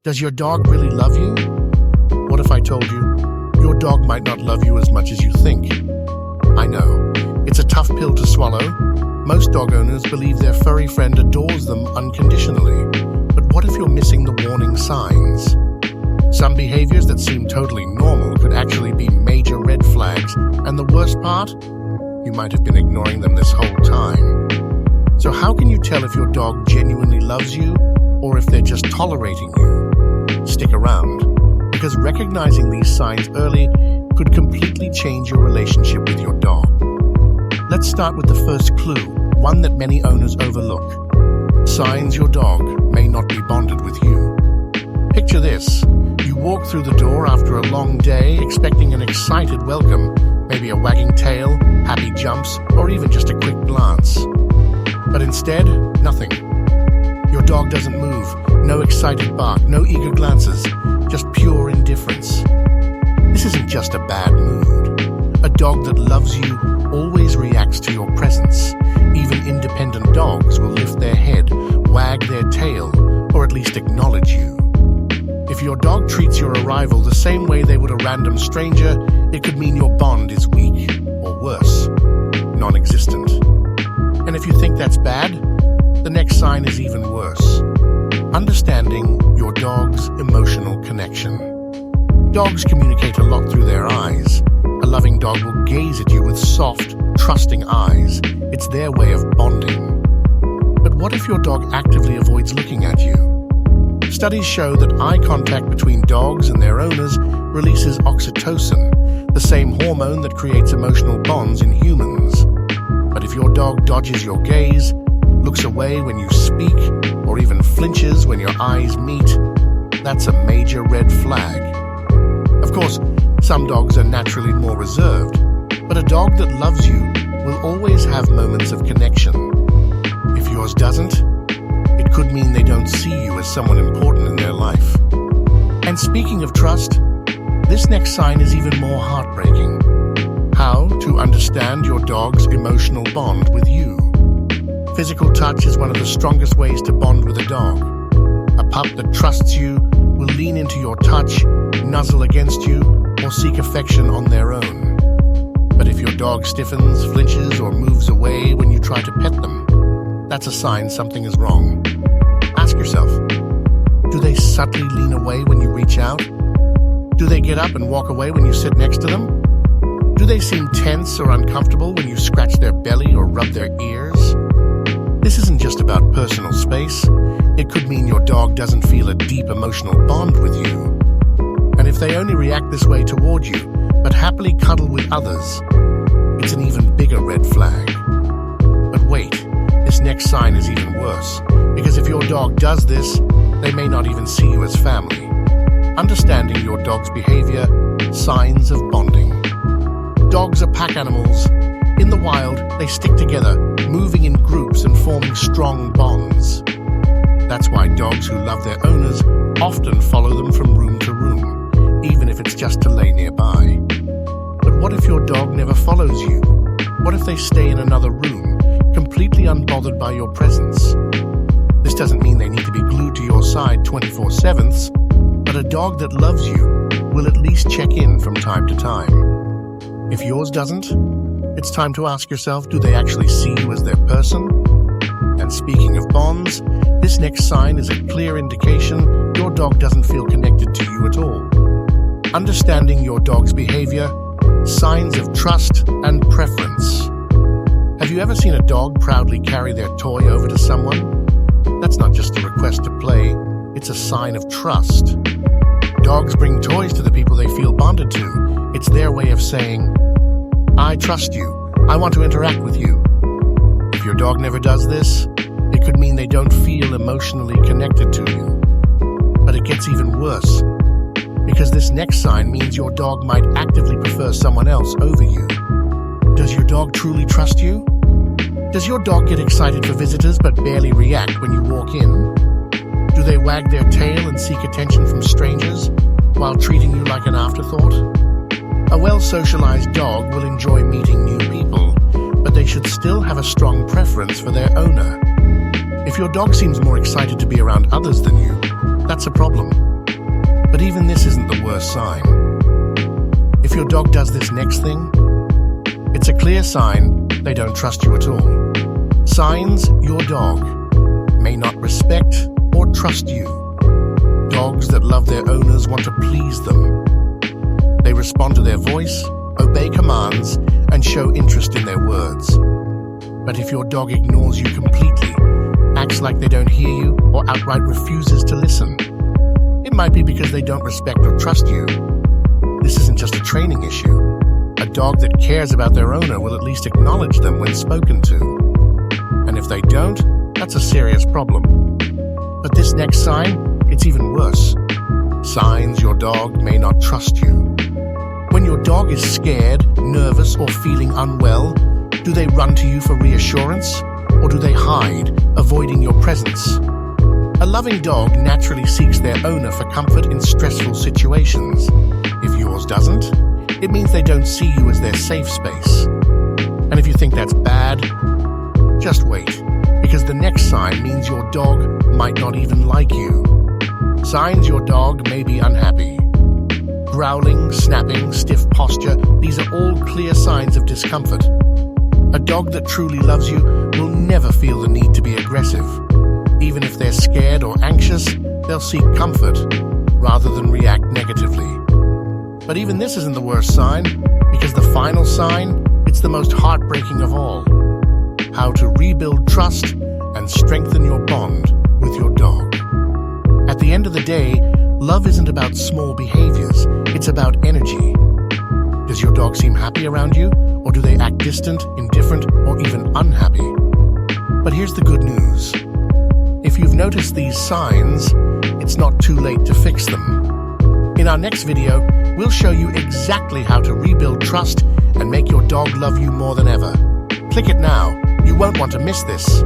Does your dog really love you? What if I told you, your dog might not love you as much as you think? I know, it's a tough pill to swallow. Most dog owners believe their furry friend adores them unconditionally. But what if you're missing the warning signs? Some behaviors that seem totally normal could actually be major red flags, and the worst part? You might have been ignoring them this whole time. So how can you tell if your dog genuinely loves you, or if they're just tolerating you? Stick around, because recognizing these signs early could completely change your relationship with your dog. Let's start with the first clue, one that many owners overlook. Signs your dog may not be bonded with you. Picture this. You walk through the door after a long day expecting an excited welcome, maybe a wagging tail, happy jumps, or even just a quick glance. But instead, nothing. Your dog doesn't move, no excited bark, no eager glances, just pure indifference. This isn't just a bad mood. A dog that loves you always reacts to your presence. Even independent dogs will lift their head, wag their tail, or at least acknowledge you. If your dog treats your arrival the same way they would a random stranger, it could mean your bond is weak, or worse, non-existent. And if you think that's bad, the next sign is even worse. Understanding your dog's emotional connection. Dogs communicate a lot through their eyes. A loving dog will gaze at you with soft, trusting eyes. It's their way of bonding. But what if your dog actively avoids looking at you? Studies show that eye contact between dogs and their owners releases oxytocin, the same hormone that creates emotional bonds in humans. But if your dog dodges your gaze, looks away when you speak, or even flinches when your eyes meet, that's a major red flag. Of course, some dogs are naturally more reserved, but a dog that loves you will always have moments of connection. If yours doesn't, it could mean they don't see you as someone important in their life. And speaking of trust, this next sign is even more heartbreaking. How to understand your dog's emotional bond with you. Physical touch is one of the strongest ways to bond with a dog. A pup that trusts you will lean into your touch, nuzzle against you, or seek affection on their own. But if your dog stiffens, flinches, or moves away when you try to pet them, that's a sign something is wrong. Ask yourself, do they subtly lean away when you reach out? Do they get up and walk away when you sit next to them? Do they seem tense or uncomfortable when you scratch their belly or rub their ears? This isn't just about personal space. It could mean your dog doesn't feel a deep emotional bond with you. And if they only react this way toward you, but happily cuddle with others, it's an even bigger red flag. But wait, this next sign is even worse, because if your dog does this, they may not even see you as family. Understanding your dog's behavior, signs of bonding. Dogs are pack animals. In the wild, they stick together, moving in groups and forming strong bonds. That's why dogs who love their owners often follow them from room to room, even if it's just to lay nearby. But what if your dog never follows you? What if they stay in another room, completely unbothered by your presence? This doesn't mean they need to be glued to your side 24/7, but a dog that loves you will at least check in from time to time. If yours doesn't, it's time to ask yourself, do they actually see you as their person? And speaking of bonds, this next sign is a clear indication your dog doesn't feel connected to you at all. Understanding your dog's behavior, signs of trust and preference. Have you ever seen a dog proudly carry their toy over to someone? That's not just a request to play, it's a sign of trust. Dogs bring toys to the people they feel bonded to. It's their way of saying, I trust you. I want to interact with you. If your dog never does this, it could mean they don't feel emotionally connected to you. But it gets even worse, because this next sign means your dog might actively prefer someone else over you. Does your dog truly trust you? Does your dog get excited for visitors but barely react when you walk in? Do they wag their tail and seek attention from strangers while treating you like an afterthought? A well-socialized dog will enjoy meeting new people, but they should still have a strong preference for their owner. If your dog seems more excited to be around others than you, that's a problem. But even this isn't the worst sign. If your dog does this next thing, it's a clear sign they don't trust you at all. Signs your dog may not respect or trust you. Dogs that love their owners want to please them. They respond to their voice, obey commands, and show interest in their words. But if your dog ignores you completely, acts like they don't hear you, or outright refuses to listen, it might be because they don't respect or trust you. This isn't just a training issue. A dog that cares about their owner will at least acknowledge them when spoken to. And if they don't, that's a serious problem. But this next sign, it's even worse. Signs your dog may not trust you. When your dog is scared, nervous, or feeling unwell, do they run to you for reassurance? Or do they hide, avoiding your presence? A loving dog naturally seeks their owner for comfort in stressful situations. If yours doesn't, it means they don't see you as their safe space. And if you think that's bad, just wait, because the next sign means your dog might not even like you. Signs your dog may be unhappy. Growling, snapping, stiff posture, these are all clear signs of discomfort. A dog that truly loves you will never feel the need to be aggressive. Even if they're scared or anxious, they'll seek comfort rather than react negatively. But even this isn't the worst sign, because the final sign, it's the most heartbreaking of all. How to rebuild trust and strengthen your bond with your dog. At the end of the day, love isn't about small behaviors, it's about energy. Does your dog seem happy around you, or do they act distant, indifferent, or even unhappy? But here's the good news. If you've noticed these signs, it's not too late to fix them. In our next video, we'll show you exactly how to rebuild trust and make your dog love you more than ever. Click it now. You won't want to miss this.